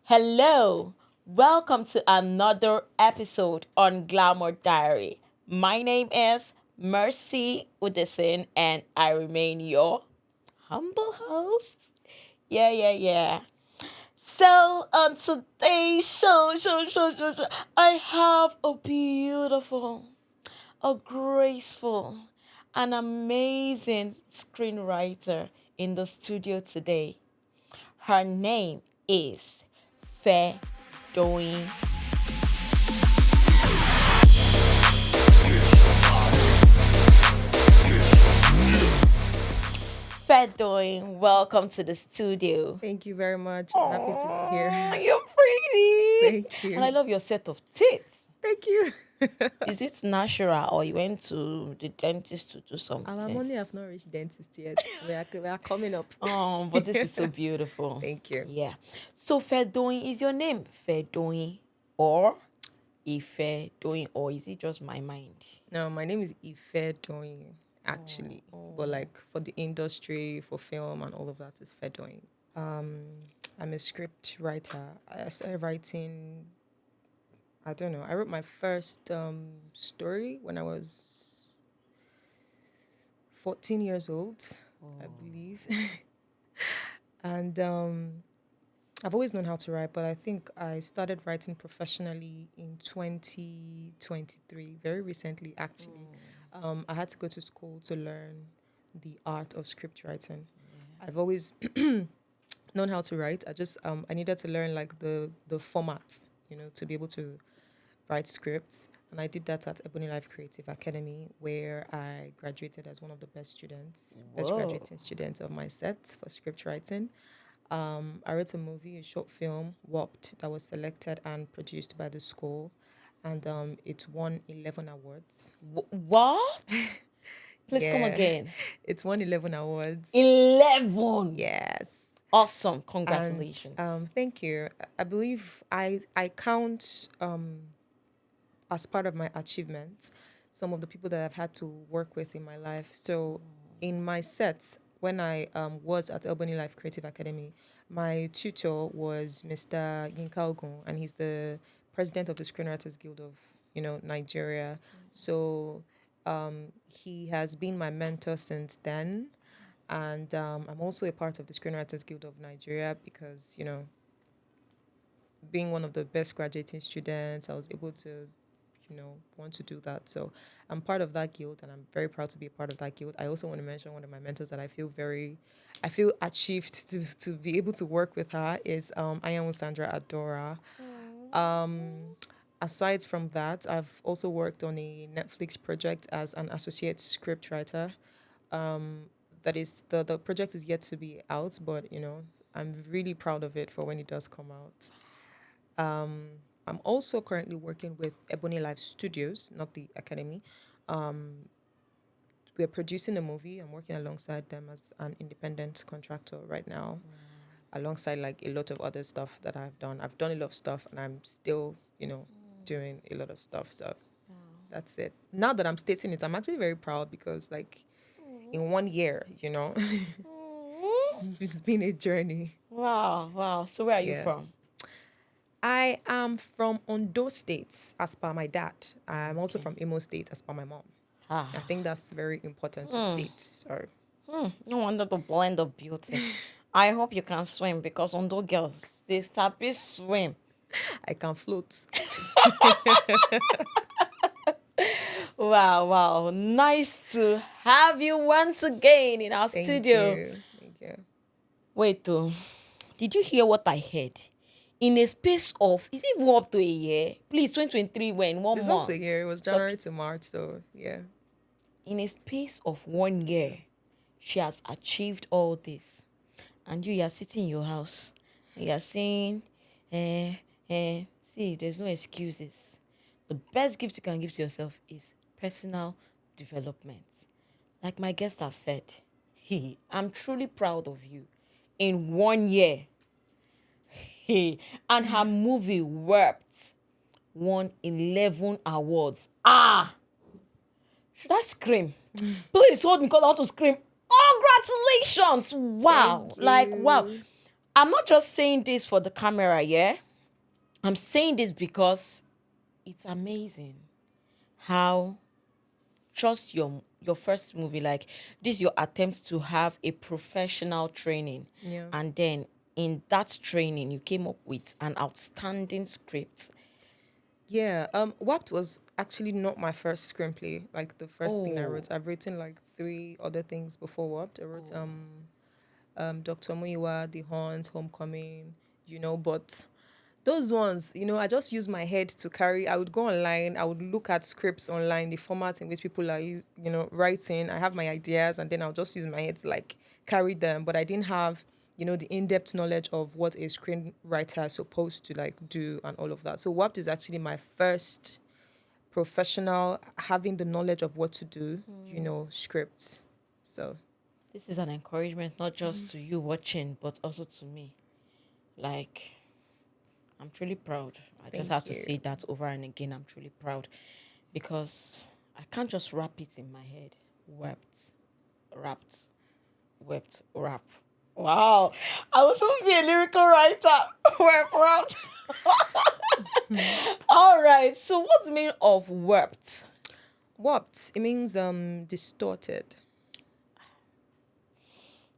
Hello, welcome to another episode on Glamour Diary. My name is Mercy Udison, and I remain your humble host. Yeah. So on today's show, I have a beautiful, a graceful, an amazing screenwriter in the studio today. Her name is Fedoyin. Fedoyin, welcome to the studio. Thank you very much. I'm happy to be Oh, here. you're pretty. Thank And I you. love your set of teeth. Thank you. Is it natural or you went to the dentist to do Our something? money have not reached dentist yet. We are coming up. But this is so beautiful. Thank you. Yeah. So Fedoyin, is your name Fedoyin or Ifedoyin, or is it just my mind? Now, my name is Fedoyin, actually. But Oh. like for the industry, for film and all of that is Fedoyin. Um, I'm a script writer. I started writing, I don't know, I wrote my first story when I was 14 years old, I believe. And I've always known how to write, but I think I started writing professionally in 2023, very recently, actually. I had to go to school to learn the art of script writing. I've always known how to write. I needed to learn like the format, to be able to write scripts. And I did that at Ebony Life Creative Academy, where I graduated as one of the best Whoa. graduating students of my set for script writing. I wrote a movie, a short film, Warped, that was selected and produced by the school. And it won 11 awards. What? Please come Yeah, again. it won 11 awards. 11. Yes. Awesome. And Congratulations. thank you. I believe I count as part of my achievements some of the people that I've had to work with in my life. So in my sets, when I was at Albany Life Creative Academy, my tutor was Mr. Yinka Ogun, and he's the president of the Screenwriters Guild of Nigeria. So he has been my mentor since then, and I'm also a part of the Screenwriters Guild of Nigeria because being one of the best graduating students, I was able to want to do that. So I'm part of that guild and I'm very proud to be a part of that guild. I also want to mention one of my mentors that I feel achieved to be able to work with her is Ayan Sandra Adora. Aside from that, I've also worked on a Netflix project as an associate scriptwriter. That is the project is yet to be out, but I'm really proud of it for when it does come out. I'm also currently working with Ebony Life Studios, not the Academy. We're producing a movie. I'm working alongside them as an independent contractor right now, alongside like a lot of other stuff that I've done. I've done a lot of stuff and I'm still, doing a lot of stuff. So that's it. Now that I'm stating it, I'm actually very proud because like in 1 year, it's been a journey. Wow. So where are you Yeah. from? I am from Ondo State, as per my dad. I'm also Okay. from Imo State, as per my mom. Ah. I think that's very important to state. So No wonder the blend of beauty. I hope you can swim because Ondo girls, they sabi swim. I can float. Wow. Nice to have you once again in our Thank studio. you. Thank you. Wait, though. Did you hear what I heard? In a space of, is it even up to a year? Please, 2023, when? One It's up month. to here. It was January to March, so yeah. In a space of 1 year, she has achieved all this. And you are sitting in your house. And you are saying, see, there's no excuses. The best gift you can give to yourself is personal development. Like my guests have said, I'm truly proud of you. In 1 year, and her movie Warped won 11 awards. Should I scream? Please hold me because I want to scream. Congratulations! Wow. Thank Like, wow. you. I'm not just saying this for the camera, yeah? I'm saying this because it's amazing how just your first movie, like this, your attempt to have a professional training, Yeah. and then in that training you came up with an outstanding script. Yeah, WAPT was actually not my first screenplay. Like the first thing I Oh, wrote, I've written like three other things before WAPT. I wrote oh. Dr. Muiwa, The Hunt, Homecoming, but those ones, I just use my head to carry. I would go online, I would look at scripts online, the format in which people are, writing. I have my ideas, and then I'll just use my head to like carry them. But I didn't have, the in-depth knowledge of what a screenwriter is supposed to like do and all of that. So WAPT is actually my first professional having the knowledge of what to do, scripts. So This is an encouragement not just to you watching, but also to me. Like, I'm truly proud. I just have thank to you. say that over and again. I'm truly proud because I can't just wrap it in my head. Wept, wrapped, wept, rap. Wow. I was supposed to be a lyrical writer. Wept, wrapped. All right. So, what's the meaning of wept? Warped, it means distorted.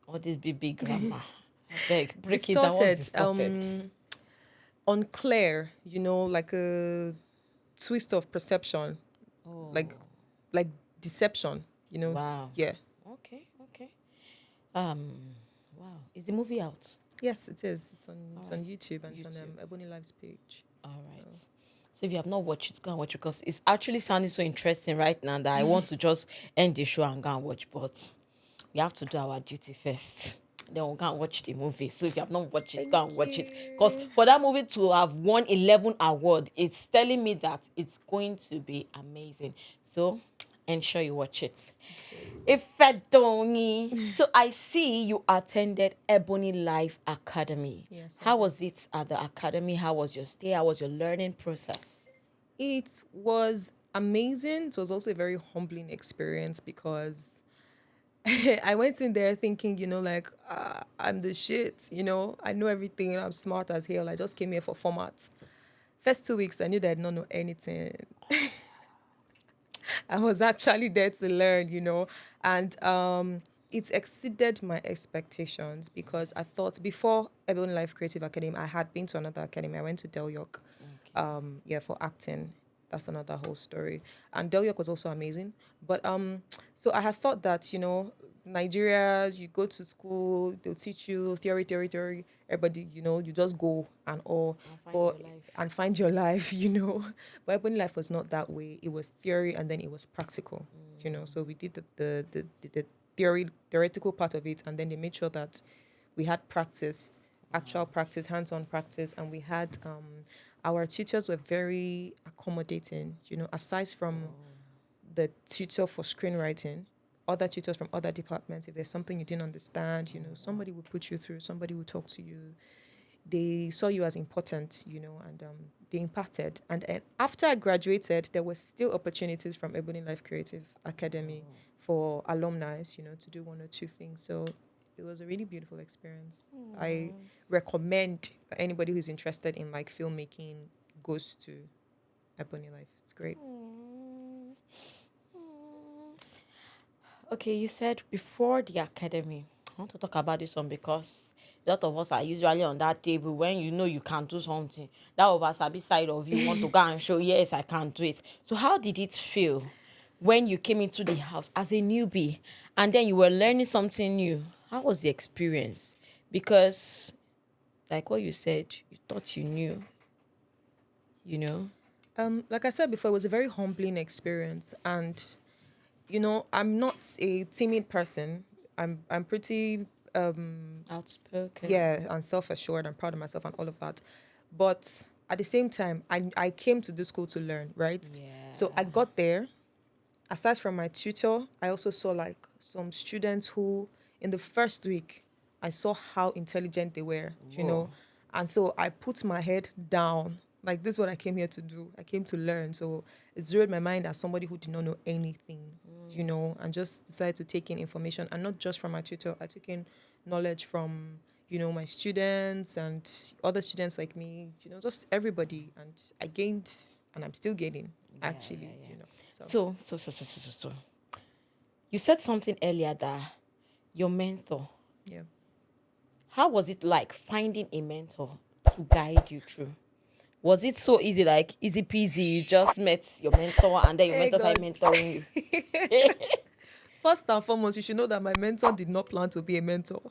All this big grammar. I beg, break it down. What's Distorted, distorted? unclear, like a twist of perception, like Oh, like deception, wow. Yeah. Okay, okay. Um, wow. Is the movie out? Yes, it is. It's on All it's right. on YouTube, and it's on YouTube. Ebony Live's page. All right. So if you have not watched it, go and watch it because it's actually sounding so interesting right now that I want to just end the show and go and watch. But we have to do our duty first. Then we'll go and watch the movie. So if you have not watched it, go and watch it. Because for that movie to have won 11 awards, it's telling me that it's going to be amazing. So ensure you watch it. If Fedoyin. So I see you attended Ebony Life Academy. Yes, I How did. was it at the academy? How was your stay? How was your learning process? It was amazing. It was also a very humbling experience because I went in there thinking, like, I'm the shit, I know everything, I'm smart as hell. I just came here for formats. First 2 weeks, I knew that I did not know anything. I was actually there to learn, and it exceeded my expectations because I thought before Ebony Life Creative Academy, I had been to another academy. I went to Del York, Okay. for acting. That's another whole story. And Del York was also amazing. But so I had thought that, Nigeria, you go to school, they'll teach you theory, theory, theory. Everybody, you just go and all. And find But your life. and find your life, But Ebony Life was not that way. It was theory and then it was practical, So we did the theoretical part of it, and then they made sure that we had practice, actual practice, hands-on practice, and we had our tutors were very accommodating, aside from the tutor for screenwriting, other tutors from other departments, if there's something you didn't understand, somebody would put you through, somebody would talk to you. They saw you as important, and they imparted. And after I graduated, there were still opportunities from Ebony Life Creative Academy for alumni, to do one or two things. So it was a really beautiful experience. I recommend that anybody who's interested in like filmmaking goes to Ebony Life. It's great. Okay, you said before the academy. I want to talk about this one because a lot of us are usually on that table when you know you can do something. That oversabi side of you want to go and show, yes, I can do it. So how did it feel when you came into the house as a newbie and then you were learning something new? How was the experience? Because, like what you said, you thought you knew, you know? Like I said before, it was a very humbling experience, and I'm not a timid person. I'm pretty Outspoken. yeah, and self-assured and proud of myself and all of that. But at the same time, I came to this school to learn, right? Yeah. So I got there. Aside from my tutor, I also saw like some students who in the first week I saw how intelligent they were, Whoa. And so I put my head down. Like, this is what I came here to do. I came to learn. So it zeroed my mind as somebody who did not know anything, and just decided to take in information, and not just from my tutor. I took in knowledge from, my students and other students like me, just everybody. And I gained, and I'm still gaining, Yeah, actually, yeah, yeah. So, So. You said something earlier that your mentor, yeah. how was it like finding a mentor to guide you through? Was it so easy, like easy peasy? You just met your mentor and then your Hey, mentor started God. mentoring you. First and foremost, you should know that my mentor did not plan to be a mentor.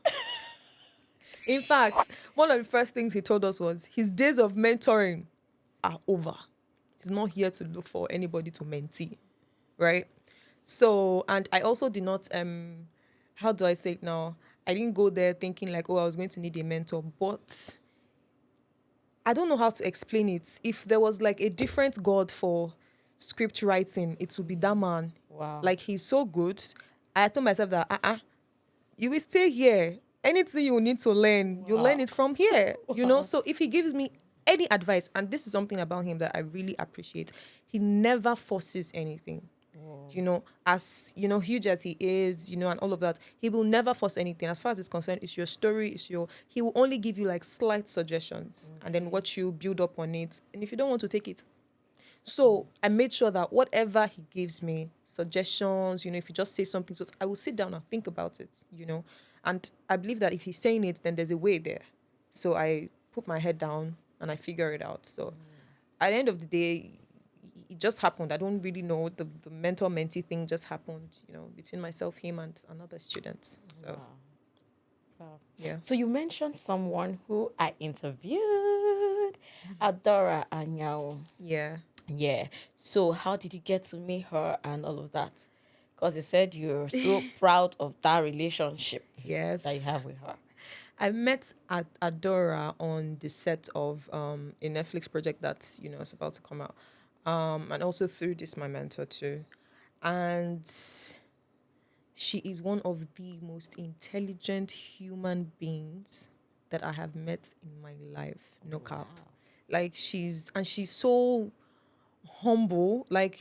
In fact, one of the first things he told us was his days of mentoring are over. He's not here to look for anybody to mentee, right? So, and I also did not, how do I say it now? I didn't go there thinking like, oh, I was going to need a mentor, but I don't know how to explain it. If there was like a different God for script writing, it would be that man. Wow. Like, he's so good. I told myself that, you will stay here. Anything you need to learn, you learn Wow. it from here. Wow. So if he gives me any advice, and this is something about him that I really appreciate, he never forces anything. Whoa. As huge as he is, and all of that, he will never force anything. As far as it's concerned, it's your story, he will only give you like slight suggestions and then Okay. watch you build up on it. And if you don't want to take it, so I made sure that whatever he gives me, suggestions, if you just say something to us, I will sit down and think about it. And I believe that if he's saying it, then there's a way there. So I put my head down and I figure it out. So at the end of the day, it just happened. I don't really know. The mentor mentee thing just happened, between myself, him, and another student. So, Wow. Wow. yeah. So you mentioned someone who I interviewed, Adora Anyao. Yeah. Yeah. So how did you get to meet her and all of that? Because you said you're so proud of that relationship that you Yes. have with her. I met Adora on the set of a Netflix project that is about to come out, and also through this my mentor too, and she is one of the most intelligent human beings that I have met in my life. No cap, like she's so humble. Like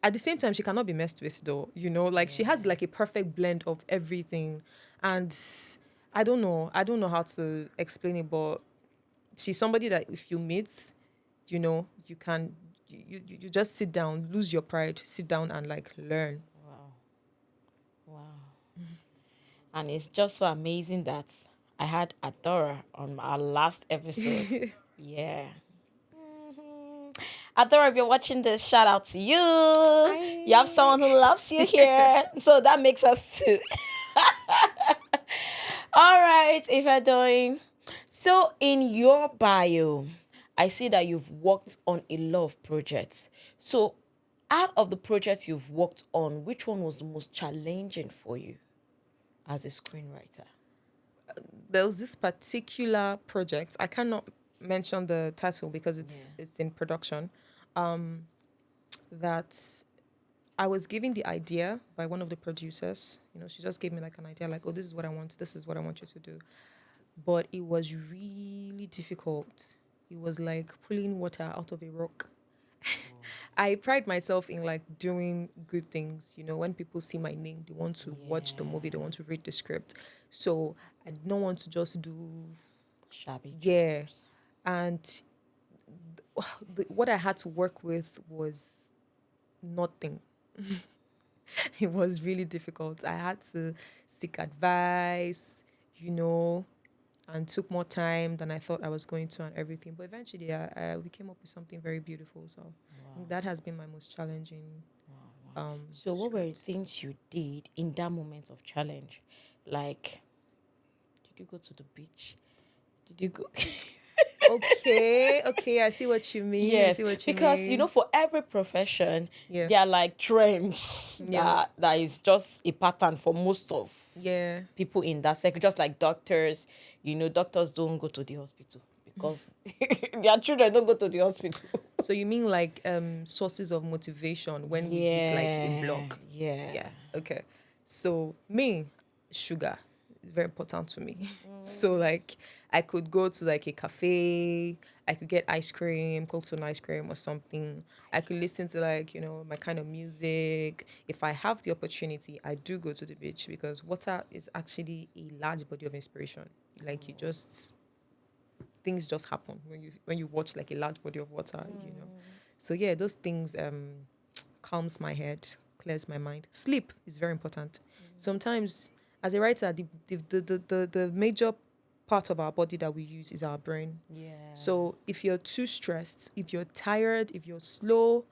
at the same time, she cannot be messed with though. Like she has like a perfect blend of everything, and I don't know how to explain it, but she's somebody that if you meet, you can you just sit down, lose your pride, sit down and like learn. Wow. Wow. And it's just so amazing that I had Adora on our last episode. Yeah. Mhm. Adora, if you're watching this, shout out to you. You have someone who loves you here. So that makes us two. All right, if you're doing. So in your bio, I see that you've worked on a lot of projects. So out of the projects you've worked on, which one was the most challenging for you as a screenwriter? There was this particular project. I cannot mention the title because Yeah. it's in production. That I was given the idea by one of the producers. She just gave me like an idea, like, oh, this is what I want. This is what I want you to do. But it was really difficult. It was like pulling water out of a rock. I pride myself in like doing good things. When people see my name, they want to watch the movie, they want to read the script. So I don't want to just do, Shabby yeah. jobs. And what I had to work with was nothing. It was really difficult. I had to seek advice, and took more time than I thought I was going to and everything. But eventually, we came up with something very beautiful. So I think that has been my most challenging So what were the script. things you did in that moment of challenge? Like, did you go to the beach? Did you go? Okay, I see what you mean. I Yes, see what you because mean. for every profession, Yeah, there are like trends yeah, that is just a pattern for most of yeah. people in that sector. Just like doctors, doctors don't go to the hospital because their children don't go to the hospital. So you mean like sources of motivation when we hit like a Yeah, block? yeah. Yeah. Okay. So me, sugar is very important to me. So like I could go to like a cafe, I could get ice cream, cold stone ice cream or something. I could listen to like, my kind of music. If I have the opportunity, I do go to the beach because water is actually a large body of inspiration. Like you just things just happen when you watch like a large body of water, you know. So yeah, those things calms my head, clears my mind. Sleep is very important. Sometimes as a writer, the major part of our body that we use is our brain. Yeah. So if you're too stressed, if you're tired, if you're slow,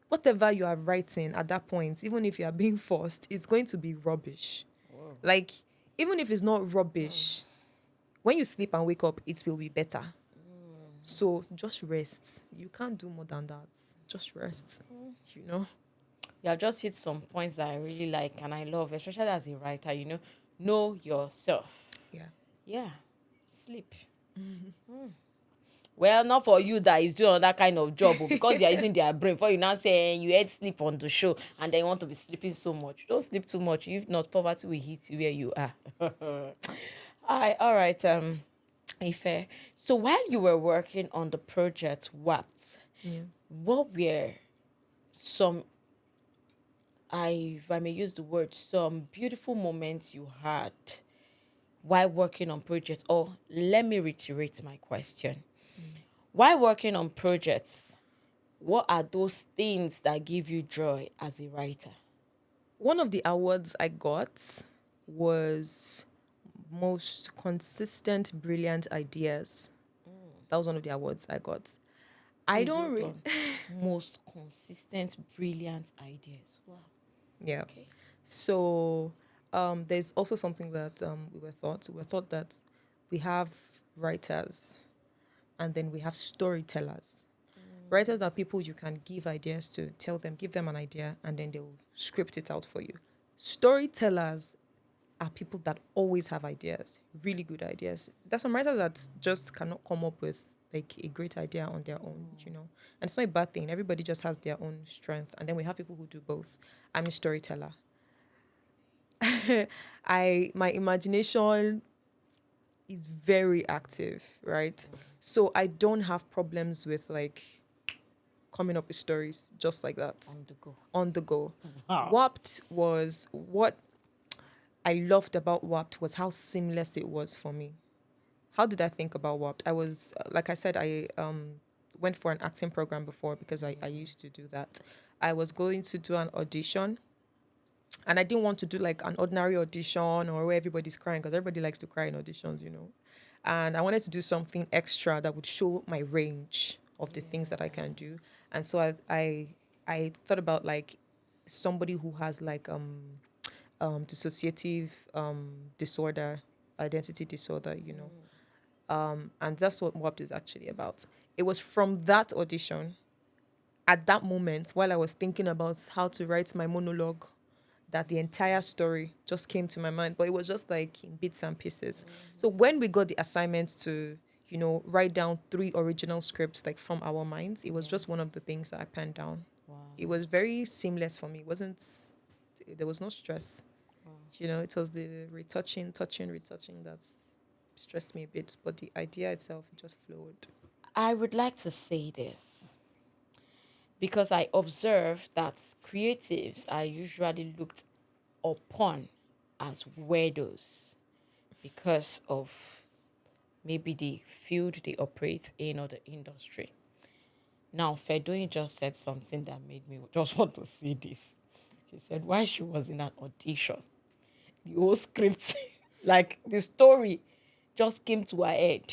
whatever you are writing at that point, even if you are being forced, it's going to be rubbish. Whoa. Like, even if it's not rubbish, when you sleep and wake up, it will be better. So just rest. You can't do more than that. Just rest. You know? You have just hit some points that I really like and I love, especially as a writer, know yourself. Yeah. Yeah. Sleep. Well, not for you that is doing that kind of job, because they are using their brain. For you now saying you had sleep on the show and then you want to be sleeping so much. Don't sleep too much. If not, poverty will hit you where you are. All right. Ife. So while you were working on the project WAPT, Yeah. what were some, if I may use the word, some beautiful moments you had while working on projects? Or let me reiterate my question. While working on projects, what are those things that give you joy as a writer? One of the awards I got was most consistent, brilliant ideas. That was one of the awards I got. I Please don't hold really, on. Most consistent, brilliant ideas. Wow. yeah. Okay. So there's also something that we were taught. We were taught that we have writers and then we have storytellers. Writers are people you can give ideas to, give them an idea, and then they'll script it out for you. Storytellers are people that always have ideas, really good ideas. There's some writers that just cannot come up with like a great idea on their own, you know. And it's not a bad thing. Everybody just has their own strength. And then we have people who do both. I'm a storyteller. My imagination is very active, right? So I don't have problems with like coming up with stories just like that On the go. on the go. Wow. Warped was what I loved about Warped was how seamless it was for me. How did I think about Warped? I was like I said, I went for an acting program before because I used to do that. I was going to do an audition, and I didn't want to do like an ordinary audition or where everybody's crying, because everybody likes to cry in auditions, you know. And I wanted to do something extra that would show my range of the things that I can do. And so I thought about like somebody who has like dissociative disorder, identity disorder, you know. And that's what WAPT is actually about. It was from that audition, at that moment, while I was thinking about how to write my monologue, that the entire story just came to my mind. But it was just like in bits and pieces. So when we got the assignment to, you know, write down 3 original scripts like from our minds, it was just one of the things that I penned down. Wow. It was very seamless for me. It wasn't, there was no stress. Wow. You know, it was the retouching that stressed me a bit, but the idea itself just flowed. I would like to say this because I observe that creatives are usually looked upon as weirdos because of maybe the field they operate in or the industry. Now, Fedoyin just said something that made me just want to see this. She said, while she was in an audition, the whole script, like the story, just came to her head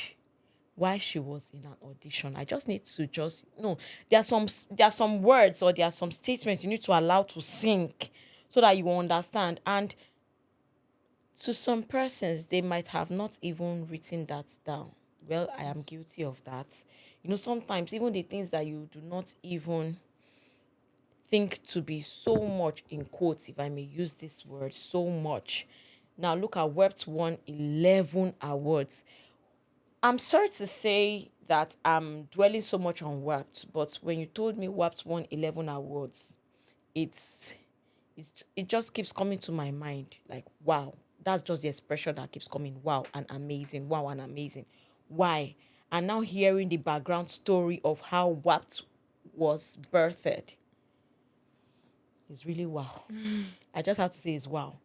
while she was in an audition. I just need to just no. There are some words or there are some statements you need to allow to sink so that you will understand. And to some persons, they might have not even written that down. Well, I am guilty of that. Sometimes even the things that you do not even think to be so much in quotes, if I may use this word, so much. Now look at Wept won 11 awards. I'm sorry to say that I'm dwelling so much on Wept, but when you told me Wept won 11 awards, it's it just keeps coming to my mind like, wow. That's just the expression that keeps coming. Wow and amazing. Wow and amazing. Why? And now hearing the background story of how Wept was birthed is really wow. I just have to say it's wow.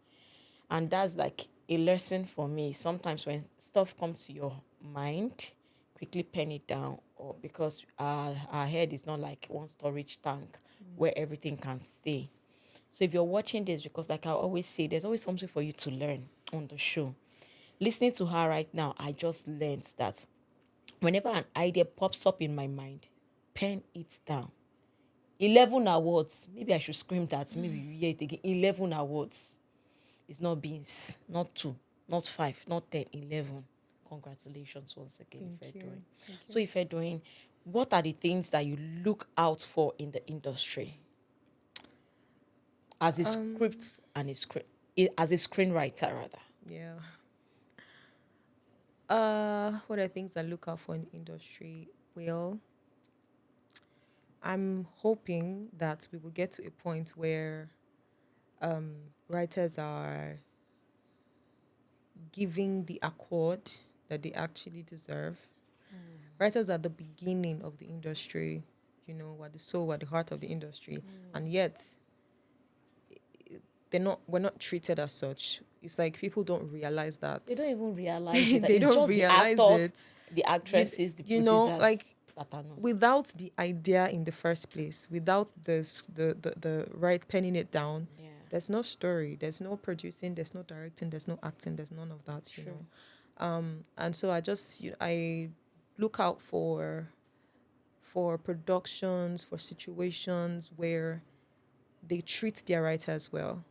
And that's like a lesson for me. Sometimes when stuff comes to your mind, quickly pen it down, or because our head is not like one storage tank where everything can stay. So if you're watching this, because like I always say, there's always something for you to learn on the show. Listening to her right now, I just learned that whenever an idea pops up in my mind, pen it down. 11 awards. Maybe I should scream that. Maybe you hear it again. 11 awards. It's not beans, not two, not five, not 10, 11. Congratulations once again, Thank you. Fedoyin. Thank So, you. Fedoyin, what are the things that you look out for in the industry as a Um, script and a script, as a screenwriter rather? yeah. What are things I look out for in industry? Well, I'm hoping that we will get to a point where writers are giving the accord that they actually deserve. Writers are the beginning of the industry, what the soul, what the heart of the industry, and yet we're not treated as such. It's like people don't realize that. They don't even realize it. They It's don't just the realize actors, it. the actresses, the Like producers that are known. without the idea in the first place, without the right penning it down, Yeah, there's no story, there's no producing, there's no directing, there's no acting, there's none of that, true. And so I look out for productions, for situations where they treat their writers well,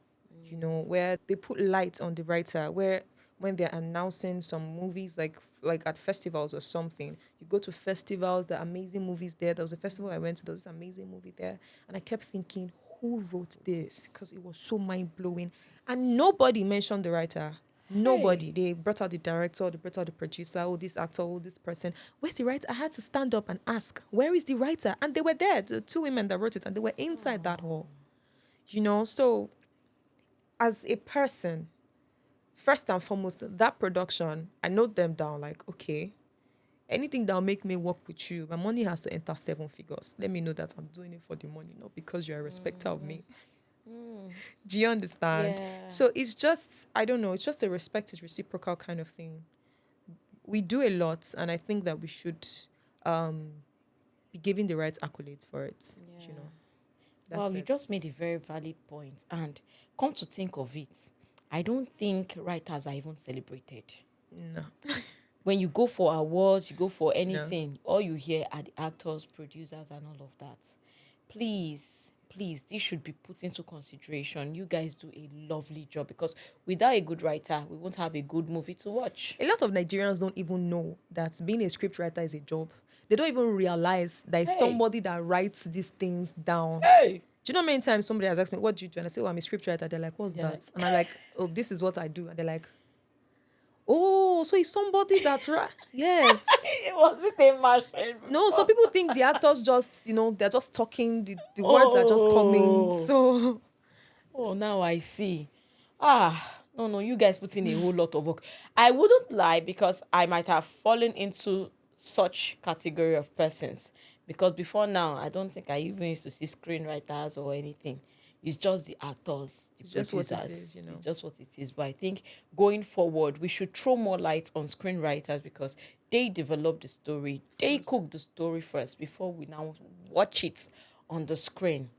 where they put light on the writer, where when they're announcing some movies, like at festivals or something, you go to festivals, there are amazing movies there. There was a festival I went to, there was this amazing movie there, and I kept thinking, who wrote this? Because it was so mind blowing, and nobody mentioned the writer. Nobody. Hey, They brought out the director, they brought out the producer, oh, this actor, oh, this person. Where's the writer? I had to stand up and ask, where is the writer? And they were there, the two women that wrote it, and they were inside that hall. So as a person, first and foremost, that production, I note them down like, okay, anything that'll make me work with you, my money has to enter 7 figures. Let me know that I'm doing it for the money, not because you're a respecter of me. Do you understand? yeah. So it's just, I don't know, it's just a respect is reciprocal kind of thing. We do a lot, and I think that we should um, be giving the right accolades for it. You know, Wow, that's you it. just made a very valid point. And come to think of it, I don't think writers are even celebrated. No, When you go for awards, you go for no. anything, all you hear are the actors, producers, and all of that. Please, please, this should be put into consideration. You guys do a lovely job because without a good writer, we won't have a good movie to watch. A lot of Nigerians don't even know that being a scriptwriter is a job. They don't even realize there is Hey, somebody that writes these things down. hey. Do you know how many times somebody has asked me, what do you do? And I say, oh, I'm a scriptwriter. They're like, what's You're that? like, And I'm like, oh, this is what I do. And they're like, oh, so it's somebody that's right. Yes. it wasn't a machine No, so before. people think the actors just, they're just talking, the words are just coming. Oh. So Oh, now I see. No, no, you guys put in a whole lot of work. I wouldn't lie because I might have fallen into such category of persons. Because before now, I don't think I even used to see screenwriters or anything. It's just the actors, the it's just what it producers. is. It's just what it is. But I think going forward, we should throw more light on screenwriters because they develop the story. They Course. cook the story first before we now watch it on the screen.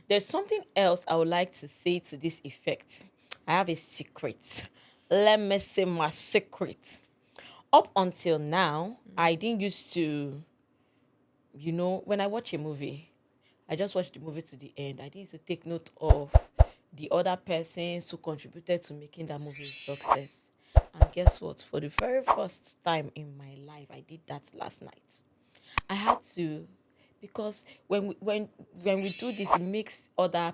There's something else I would like to say to this effect. I have a secret. Let me say my secret. Up until now, I didn't used to, when I watch a movie, I just watch the movie to the end. I didn't used to take note of the other persons who contributed to making that movie a success. And guess what? For the very first time in my life, I did that last night. I had to, because when we do this, it makes other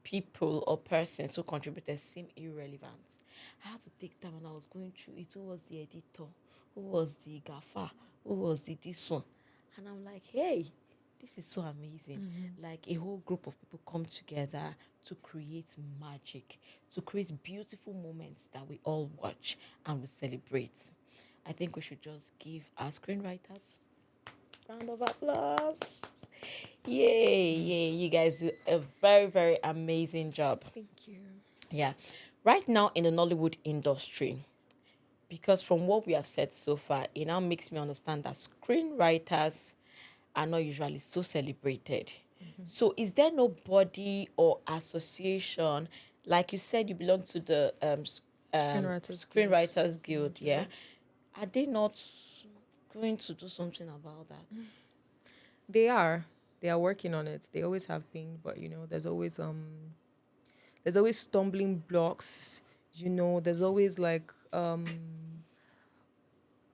people or persons who contributed seem irrelevant. I had to take time when I was going through it. Who was the editor? Who was the gaffer? Who was the this one? And I'm like, hey, this is so amazing. Like a whole group of people come together to create magic, to create beautiful moments that we all watch and we celebrate. I think we should just give our screenwriters round of applause. Yay, yay. You guys do a very, very amazing job. Thank you. Yeah. Right now in the Nollywood industry, because from what we have said so far, it now makes me understand that screenwriters are not usually so celebrated. So, is there no body or association, like you said, you belong to the Screenwriters Guild Screenwriters in Guild, yeah? Nigeria. Are they not going to do something about that? They are. They are working on it. They always have been, but there's always stumbling blocks. There's always like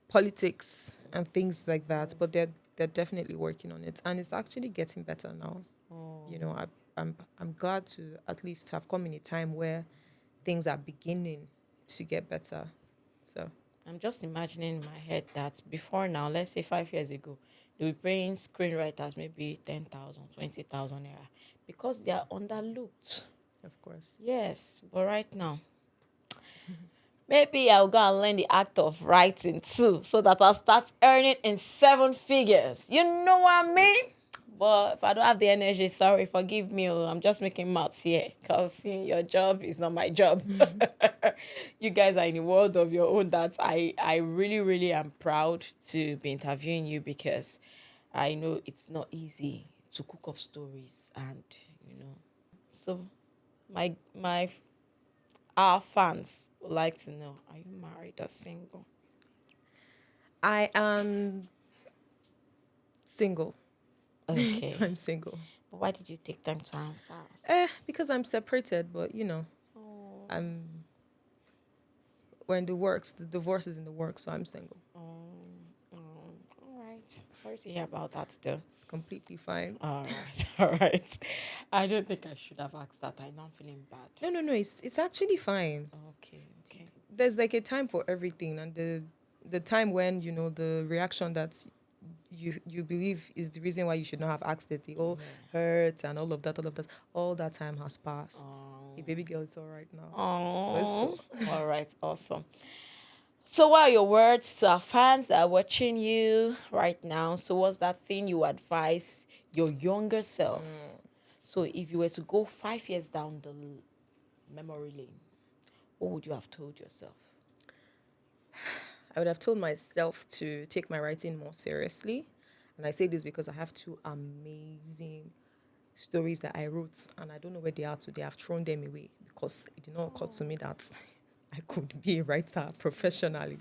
politics and things like that. But they're definitely working on it, and it's actually getting better now. Oh. I'm glad to at least have come in a time where things are beginning to get better. So I'm just imagining in my head that before now, let's say 5 years ago, they were paying screenwriters maybe 10,000, 20,000 naira because they are underlooked. of course. Yes, but right now, maybe I'll go and learn the act of writing too, so that I'll start earning in 7 figures. You know what I mean? But if I don't have the energy, sorry, forgive me. I'm just making maths here because your job is not my job. You guys are in a world of your own that I really, really am proud to be interviewing you because I know it's not easy to cook up stories and, you know. So my our fans would like to know, are you married or single? I am single. Okay. I'm single. But why did you take time to answer us? Because I'm separated, but Oh, I'm we're in the works. The divorce is in the works, so I'm single. all right. Sorry to hear about that, though. It's completely fine. All right, all right. I don't think I should have asked that. I know I'm feeling bad. No. It's actually fine. Okay, okay. There's like a time for everything, and the time when the reaction that you believe is the reason why you should not have asked it, the all hurt and all that time has passed. The baby girl is all right now, so it's Oh, cool. all right, awesome. So, what are your words to our fans that are watching you right now? So, what's that thing you advise your younger self? So, if you were to go 5 years down the memory lane, what would you have told yourself? I would have told myself to take my writing more seriously. And I say this because I have two amazing stories that I wrote, and I don't know where they are today. I've thrown them away because it did not occur to me that I could be a writer professionally.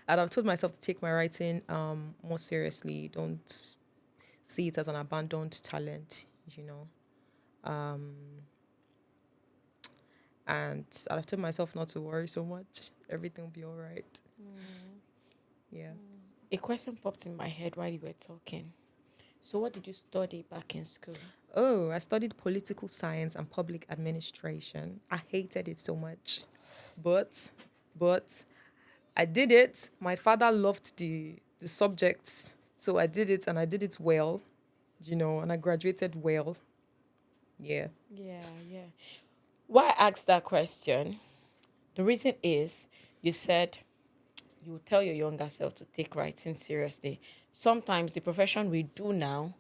And I've told myself to take my writing more seriously. Don't see it as an abandoned talent. And I've told myself not to worry so much. Everything will be all right. Yeah. A question popped in my head while you were talking. So, what did you study back in school? Oh, I studied political science and public administration. I hated it so much. But I did it. My father loved the subjects. So I did it and I did it well, and I graduated well. Yeah. Yeah, yeah. Why I asked that question? The reason is you said you would tell your younger self to take writing seriously. Sometimes the profession we do now,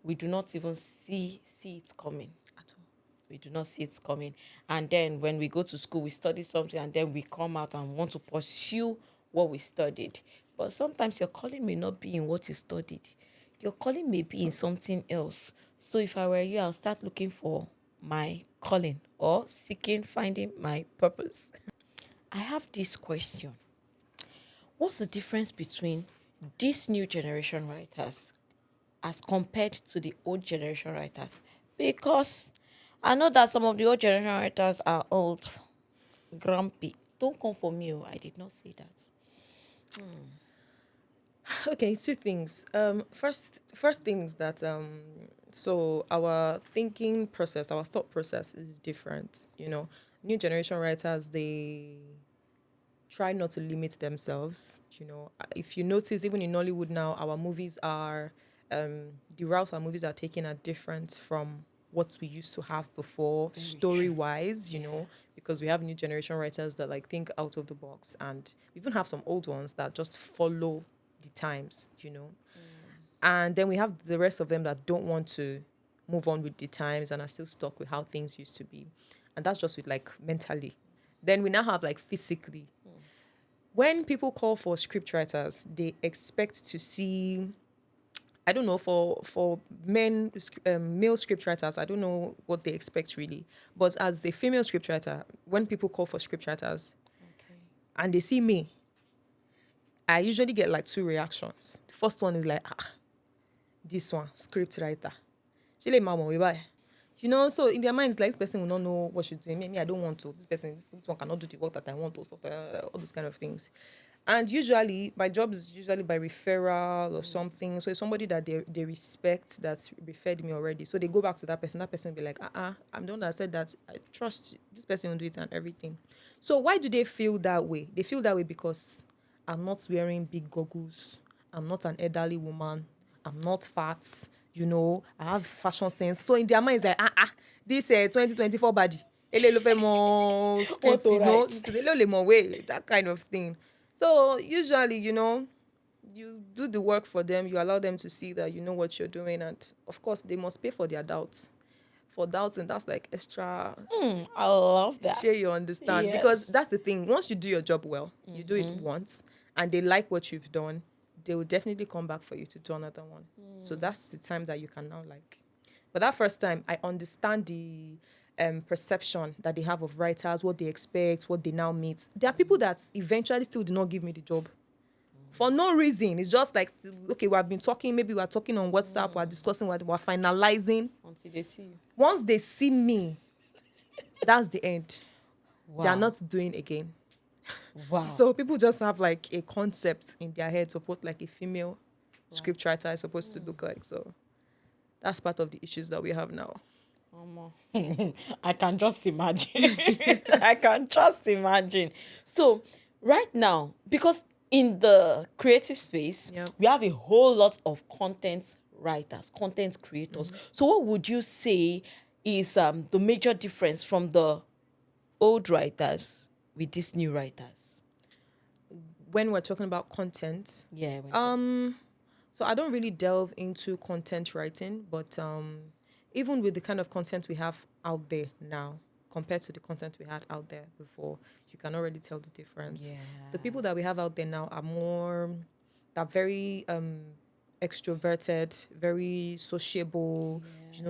we do not even see it coming. At all. We do not see it coming. And then when we go to school, we study something and then we come out and want to pursue what we studied. But sometimes your calling may not be in what you studied. Your calling may be in something else. So if I were you, I'll start looking for my calling or finding my purpose. I have this question. What's the difference between these new generation writers as compared to the old generation writers? Because I know that some of the old generation writers are old, grumpy. Don't come for me, I did not say that. Okay, two things. First things that so our thinking process, our thought process is different. New generation writers, they try not to limit themselves. If you notice, even in Nollywood now, our movies are the routes our movies are taking are different from what we used to have before, Very story true. wise. Because we have new generation writers that like think out of the box, and we even have some old ones that just follow the times. And then we have the rest of them that don't want to move on with the times and are still stuck with how things used to be. And that's just with like mentally. Then we now have like physically. When people call for script writers, they expect to see, I don't know, for men, male script writers, I don't know what they expect really. But as the female script writer, when people call for script writers Okay. and they see me, I usually get like two reactions. The first one is like, this one, script writer. She like, mama, we buy. So in their minds, like, this person will not know what she's doing. Me, I don't want to. This one cannot do the work that I want to, stuff, all those kind of things. And usually, my job is usually by referral or something. So it's somebody that they respect that referred me already. So they go back to that person. That person will be like, I'm the one that said that. I trust this person will do it and everything. So why do they feel that way? They feel that way because I'm not wearing big goggles. I'm not an elderly woman. I'm not fat. I have fashion sense. So in their mind, it's like, this 2024 body. Ele lo fẹ́ mọ What script, to write? ele le mọ way, that kind of thing. So usually, you do the work for them. You allow them to see that you know what you're doing. And of course, they must pay for their doubts. For doubts, and that's like extra. I love that. Sure, you understand. Because Yes. that's the thing. Once you do your job well, you do it once, and they like what you've done, they will definitely come back for you to do another one. So that's the time that you can now like. But that first time, I understand the perception that they have of writers, what they expect, what they now meet. There are people that eventually still do not give me the job. For no reason. It's just like, okay, we have been talking, maybe we're talking on WhatsApp, we're discussing, we're finalizing. Until they see you. Once they see me, that's the end. Wow. They are not doing again. Wow. So people just have like a concept in their heads of what like a female script writer is supposed to look like. So that's part of the issues that we have now. I can just imagine. I can just imagine. So right now, because in the creative space, Yep. we have a whole lot of content writers, content creators. So what would you say is the major difference from the old writers with these new writers? When we're talking about content, Yeah. so I don't really delve into content writing, but even with the kind of content we have out there now compared to the content we had out there before, you can already tell the difference. Yeah. The people that we have out there now they're very extroverted, very sociable.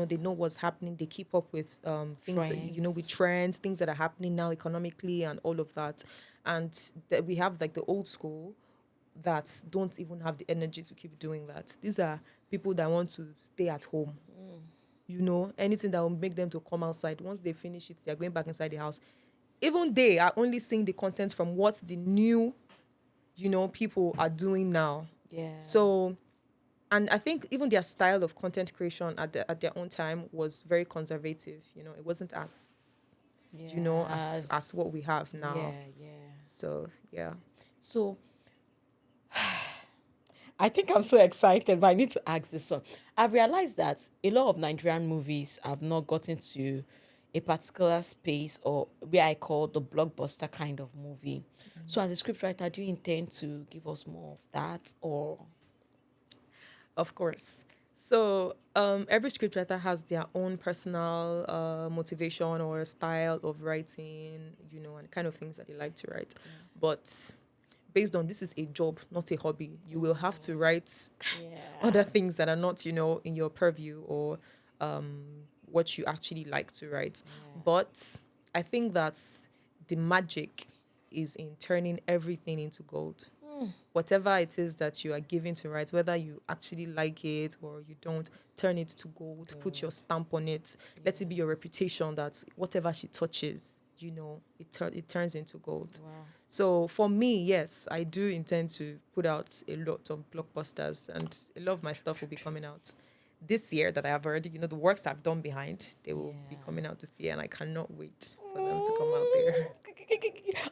They know what's happening. They keep up with things that, with trends, things that are happening now economically and all of that. And that we have like the old school that don't even have the energy to keep doing that. These are people that want to stay at home. Anything that will make them to come outside. Once they finish it, they're going back inside the house. Even they are only seeing the content from what the new, people are doing now. Yeah. So, and I think even their style of content creation at their own time was very conservative. It wasn't as, as what we have now. Yeah. So, yeah. So I think I'm so excited, but I need to ask this one. I've realized that a lot of Nigerian movies have not gotten to a particular space or where I call the blockbuster kind of movie. So as a scriptwriter, do you intend to give us more of that or? Of course. So every scriptwriter has their own personal motivation or style of writing, and kind of things that they like to write. But based on this is a job, not a hobby, you will have to write other things that are not, in your purview or what you actually like to write. But I think that the magic is in turning everything into gold. Whatever it is that you are given to write, whether you actually like it or you don't, turn it to gold, put your stamp on it, let it be your reputation that whatever she touches, it turns into gold. Wow. So for me, yes, I do intend to put out a lot of blockbusters, and a lot of my stuff will be coming out this year that I have already, the works I've done behind, they will be coming out this year, and I cannot wait for them to come out there.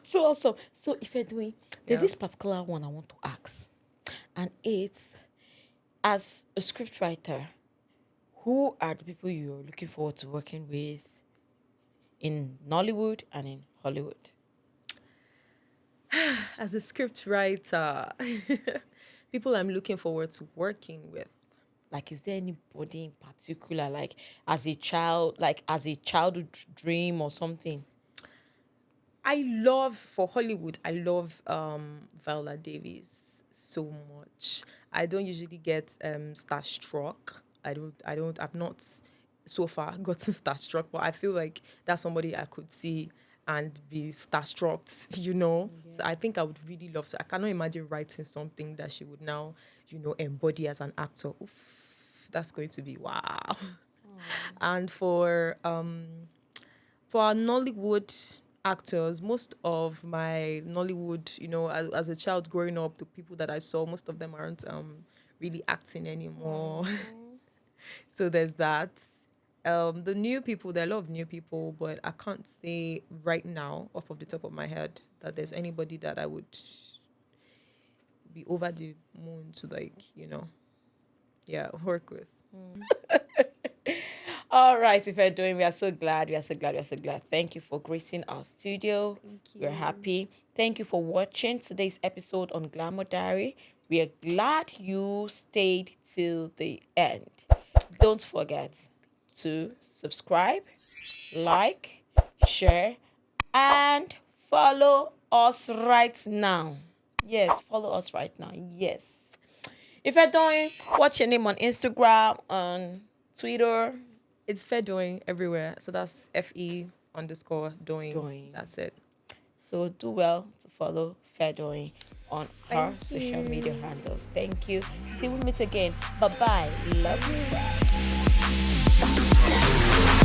So awesome. So Fedoyin, there's Yeah. this particular one I want to ask. And it's, as a scriptwriter, who are the people you're looking forward to working with in Nollywood and in Hollywood? As a script writer, people I'm looking forward to working with. Like, is there anybody in particular, like as a child, like as a childhood dream or something? I love for Hollywood. I love Viola Davis so much. I don't usually get starstruck. I've not so far gotten starstruck, but I feel like that's somebody I could see and be starstruck, you know. So I think I would really love to. I cannot imagine writing something that she would now, embody as an actor. Oof, that's going to be wow. And for our Nollywood actors, most of my Nollywood, as a child growing up, the people that I saw, most of them aren't really acting anymore. So there's that. The new people, there are a lot of new people, but I can't say right now, off of the top of my head, that there's anybody that I would be over the moon to, like, yeah, work with. All right, if you're doing, we are so glad. We are so glad. We are so glad. Thank you for gracing our studio. Thank We're you. happy. Thank you for watching today's episode on Glamour Diary. We are glad you stayed till the end. Don't forget to subscribe, like, share, and follow us right now. Yes, follow us right now. Yes. If you're doing, what's your name on Instagram, on Twitter? It's Fedoyin everywhere. So that's FE_doing. Doing. That's it. So do well to follow Fedoyin on our Thank social media you. handles. Thank you. See we meet again. Bye bye. Love you.